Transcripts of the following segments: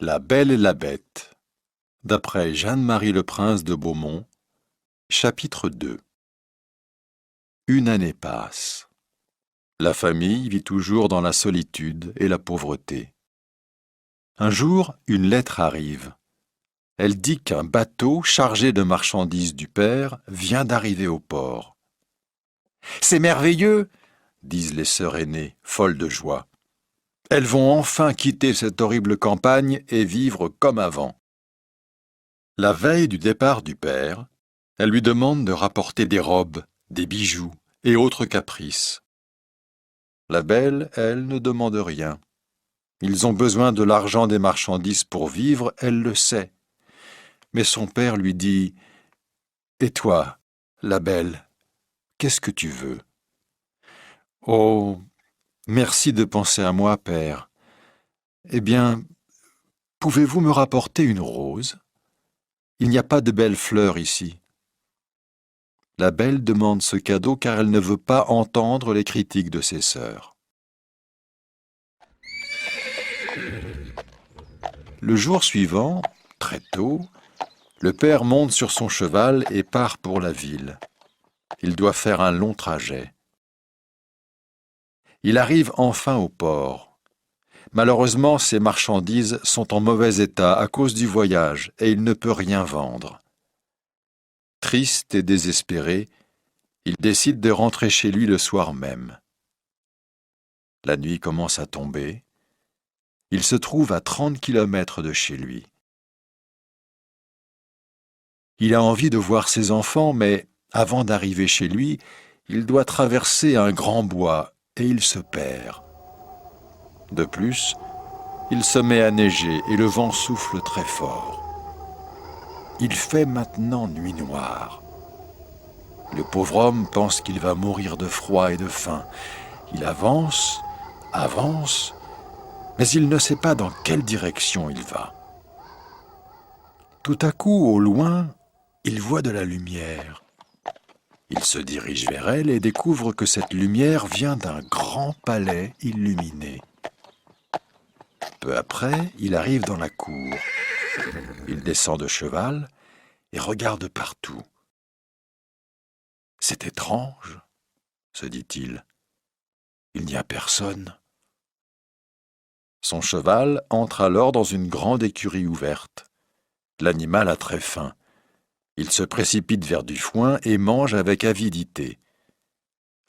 La Belle et la Bête, d'après Jeanne-Marie Le Prince de Beaumont, chapitre 2. Une année passe. La famille vit toujours dans la solitude et la pauvreté. Un jour, une lettre arrive. Elle dit qu'un bateau chargé de marchandises du père vient d'arriver au port. « C'est merveilleux !» disent les sœurs aînées, folles de joie. Elles vont enfin quitter cette horrible campagne et vivre comme avant. La veille du départ du père, elle lui demande de rapporter des robes, des bijoux et autres caprices. La belle, elle, ne demande rien. Ils ont besoin de l'argent des marchandises pour vivre, elle le sait. Mais son père lui dit « Et toi, la belle, qu'est-ce que tu veux ?»« Oh, merci de penser à moi, père. Eh bien, pouvez-vous me rapporter une rose ? Il n'y a pas de belles fleurs ici. » La belle demande ce cadeau car elle ne veut pas entendre les critiques de ses sœurs. Le jour suivant, très tôt, le père monte sur son cheval et part pour la ville. Il doit faire un long trajet. Il arrive enfin au port. Malheureusement, ses marchandises sont en mauvais état à cause du voyage et il ne peut rien vendre. Triste et désespéré, il décide de rentrer chez lui le soir même. La nuit commence à tomber. Il se trouve à 30 kilomètres de chez lui. Il a envie de voir ses enfants, mais avant d'arriver chez lui, il doit traverser un grand bois et il se perd. De plus, il se met à neiger et le vent souffle très fort. Il fait maintenant nuit noire. Le pauvre homme pense qu'il va mourir de froid et de faim. Il avance, avance, mais il ne sait pas dans quelle direction il va. Tout à coup, au loin, il voit de la lumière. Il se dirige vers elle et découvre que cette lumière vient d'un grand palais illuminé. Peu après, il arrive dans la cour. Il descend de cheval et regarde partout. « C'est étrange, » se dit-il. « Il n'y a personne. » Son cheval entre alors dans une grande écurie ouverte. L'animal a très faim. Il se précipite vers du foin et mange avec avidité.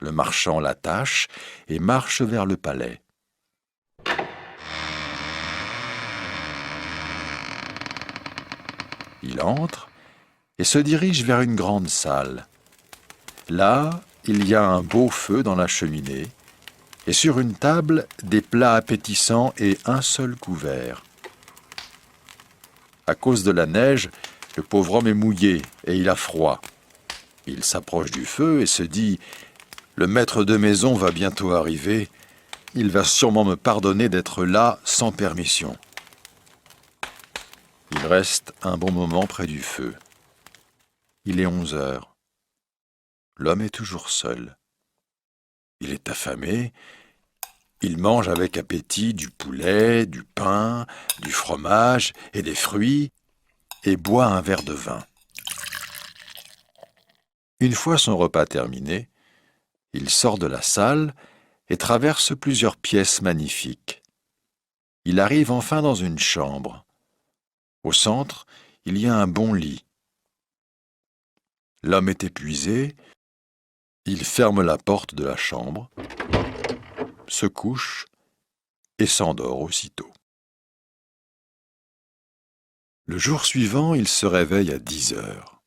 Le marchand l'attache et marche vers le palais. Il entre et se dirige vers une grande salle. Là, il y a un beau feu dans la cheminée et sur une table, des plats appétissants et un seul couvert. À cause de la neige, le pauvre homme est mouillé et il a froid. Il s'approche du feu et se dit « Le maître de maison va bientôt arriver. Il va sûrement me pardonner d'être là sans permission. » Il reste un bon moment près du feu. Il est 11 heures. L'homme est toujours seul. Il est affamé. Il mange avec appétit du poulet, du pain, du fromage et des fruits et boit un verre de vin. Une fois son repas terminé, il sort de la salle et traverse plusieurs pièces magnifiques. Il arrive enfin dans une chambre. Au centre, il y a un bon lit. L'homme est épuisé. Il ferme la porte de la chambre, se couche et s'endort aussitôt. Le jour suivant, il se réveille à 10 heures.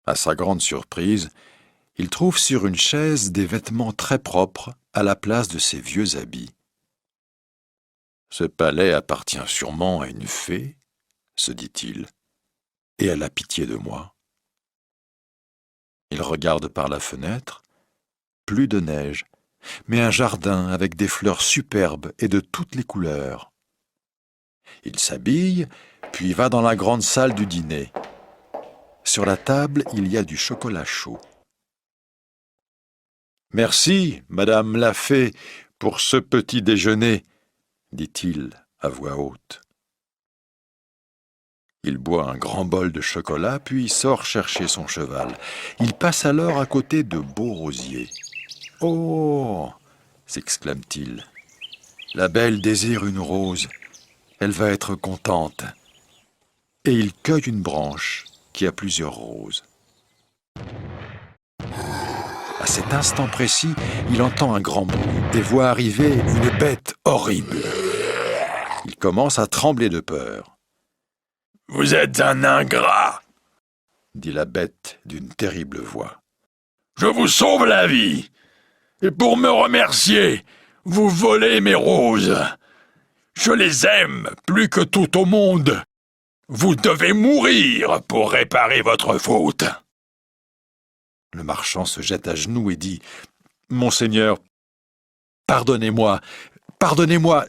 À sa grande surprise, il trouve sur une chaise des vêtements très propres à la place de ses vieux habits. « Ce palais appartient sûrement à une fée, » se dit-il, « et elle a pitié de moi. » Il regarde par la fenêtre, plus de neige, mais un jardin avec des fleurs superbes et de toutes les couleurs. Il s'habille, puis va dans la grande salle du dîner. Sur la table, il y a du chocolat chaud. « Merci, Madame la Fée, pour ce petit déjeuner, » dit-il à voix haute. Il boit un grand bol de chocolat, puis sort chercher son cheval. Il passe alors à côté de beaux rosiers. « Oh !» s'exclame-t-il. « La belle désire une rose. Elle va être contente. » Et il cueille une branche qui a plusieurs roses. À cet instant précis, il entend un grand bruit et voit arriver une bête horrible. Il commence à trembler de peur. « Vous êtes un ingrat !» dit la bête d'une terrible voix. « Je vous sauve la vie, et pour me remercier, vous volez mes roses. Je les aime plus que tout au monde. Vous devez mourir pour réparer votre faute. » Le marchand se jette à genoux et dit « Monseigneur, pardonnez-moi,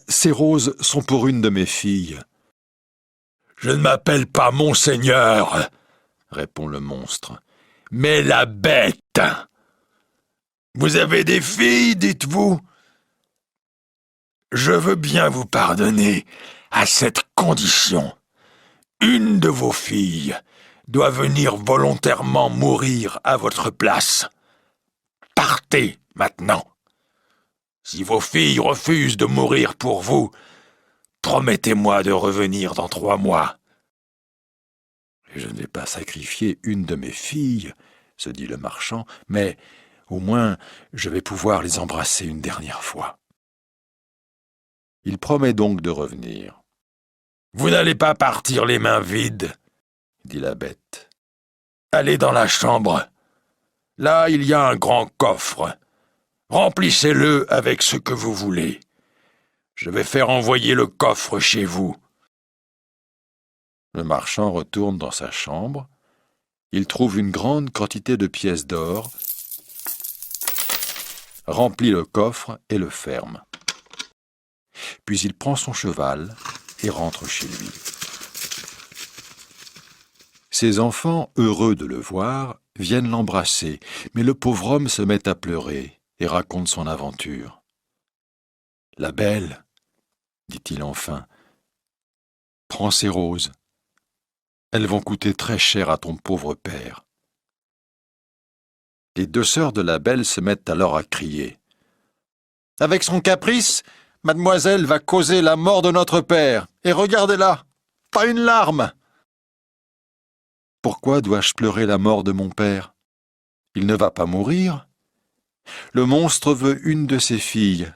ces roses sont pour une de mes filles. » « Je ne m'appelle pas Monseigneur, » répond le monstre, « mais la bête. Vous avez des filles, dites-vous ? Je veux bien vous pardonner à cette condition. Une de vos filles doit venir volontairement mourir à votre place. Partez maintenant. Si vos filles refusent de mourir pour vous, promettez-moi de revenir dans 3 mois. » « Je ne vais pas sacrifier une de mes filles, » se dit le marchand, « mais au moins je vais pouvoir les embrasser une dernière fois. » Il promet donc de revenir. « Vous n'allez pas partir les mains vides, » dit la bête. « Allez dans la chambre. Là, il y a un grand coffre. Remplissez-le avec ce que vous voulez. Je vais faire envoyer le coffre chez vous. » Le marchand retourne dans sa chambre. Il trouve une grande quantité de pièces d'or, remplit le coffre et le ferme. Puis il prend son cheval et rentre chez lui. Ses enfants, heureux de le voir, viennent l'embrasser, mais le pauvre homme se met à pleurer et raconte son aventure. « La belle, dit-il enfin, prends ces roses. Elles vont coûter très cher à ton pauvre père. » Les 2 sœurs de la belle se mettent alors à crier. « Avec son caprice, mademoiselle va causer la mort de notre père. Et regardez-la, pas une larme !»« Pourquoi dois-je pleurer la mort de mon père ? Il ne va pas mourir. Le monstre veut une de ses filles.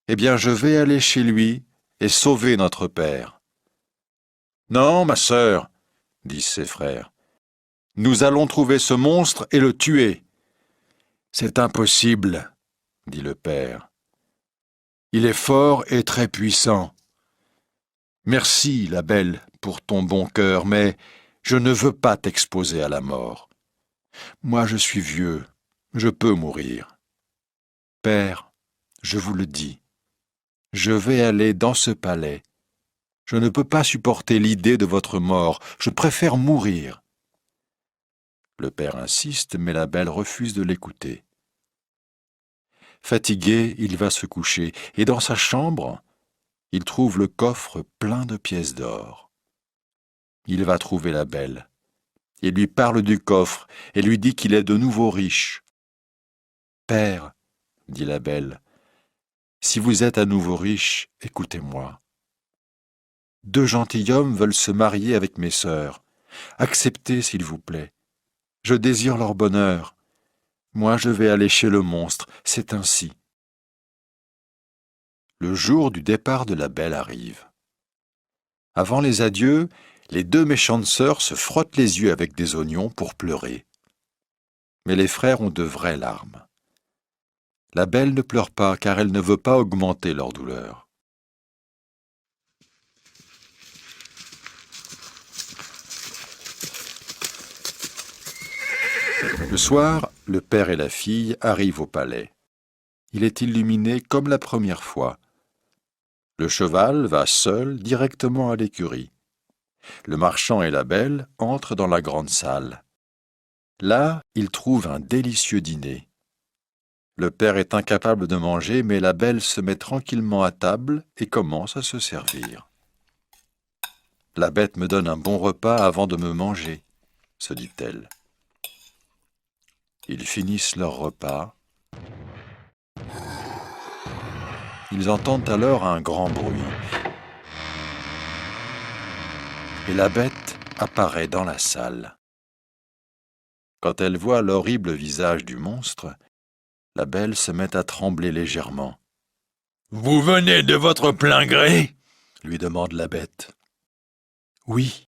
Eh bien, je vais aller chez lui et sauver notre père. »« Non, ma sœur, disent ses frères. Nous allons trouver ce monstre et le tuer. »« C'est impossible, dit le père. Il est fort et très puissant. Merci, la belle, pour ton bon cœur, mais je ne veux pas t'exposer à la mort. Moi, je suis vieux, je peux mourir. Père, je vous le dis, je vais aller dans ce palais. Je ne peux pas supporter l'idée de votre mort, je préfère mourir. » Le père insiste, mais la belle refuse de l'écouter. Fatigué, il va se coucher, et dans sa chambre, il trouve le coffre plein de pièces d'or. Il va trouver la belle. Il lui parle du coffre et lui dit qu'il est de nouveau riche. « Père, dit la belle, si vous êtes à nouveau riche, écoutez-moi. 2 gentilshommes veulent se marier avec mes sœurs. Acceptez, s'il vous plaît. Je désire leur bonheur. Moi, je vais aller chez le monstre, c'est ainsi. » Le jour du départ de la belle arrive. Avant les adieux, les 2 méchantes sœurs se frottent les yeux avec des oignons pour pleurer. Mais les frères ont de vraies larmes. La belle ne pleure pas car elle ne veut pas augmenter leur douleur. Le soir, le père et la fille arrivent au palais. Il est illuminé comme la première fois. Le cheval va seul directement à l'écurie. Le marchand et la belle entrent dans la grande salle. Là, ils trouvent un délicieux dîner. Le père est incapable de manger, mais la belle se met tranquillement à table et commence à se servir. La bête me donne un bon repas avant de me manger, se dit-elle. Ils finissent leur repas. Ils entendent alors un grand bruit. Et la bête apparaît dans la salle. Quand elle voit l'horrible visage du monstre, la belle se met à trembler légèrement. « Vous venez de votre plein gré ?» lui demande la bête. « Oui, »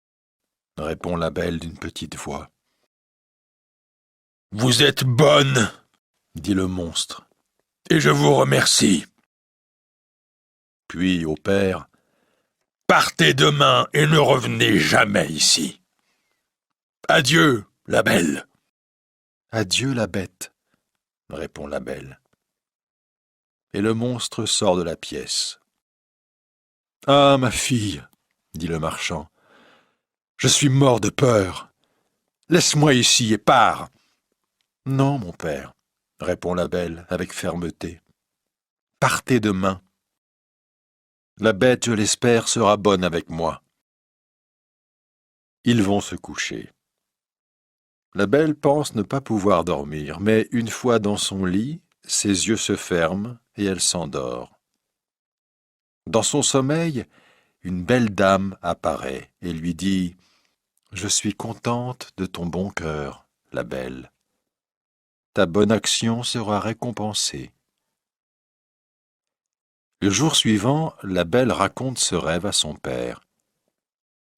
répond la belle d'une petite voix. « Vous êtes bonne, » dit le monstre, « et je vous remercie. » Puis au père, « Partez demain et ne revenez jamais ici. Adieu, la belle. »« Adieu, la bête, » répond la belle. Et le monstre sort de la pièce. « Ah, ma fille, » dit le marchand, « je suis mort de peur. Laisse-moi ici et pars. »« Non, mon père, » répond la belle avec fermeté. « Partez demain. La bête, je l'espère, sera bonne avec moi. » Ils vont se coucher. La belle pense ne pas pouvoir dormir, mais une fois dans son lit, ses yeux se ferment et elle s'endort. Dans son sommeil, une belle dame apparaît et lui dit « Je suis contente de ton bon cœur, la belle. Ta bonne action sera récompensée. » Le jour suivant, la belle raconte ce rêve à son père.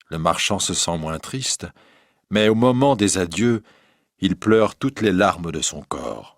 Le marchand se sent moins triste, mais au moment des adieux, il pleure toutes les larmes de son corps.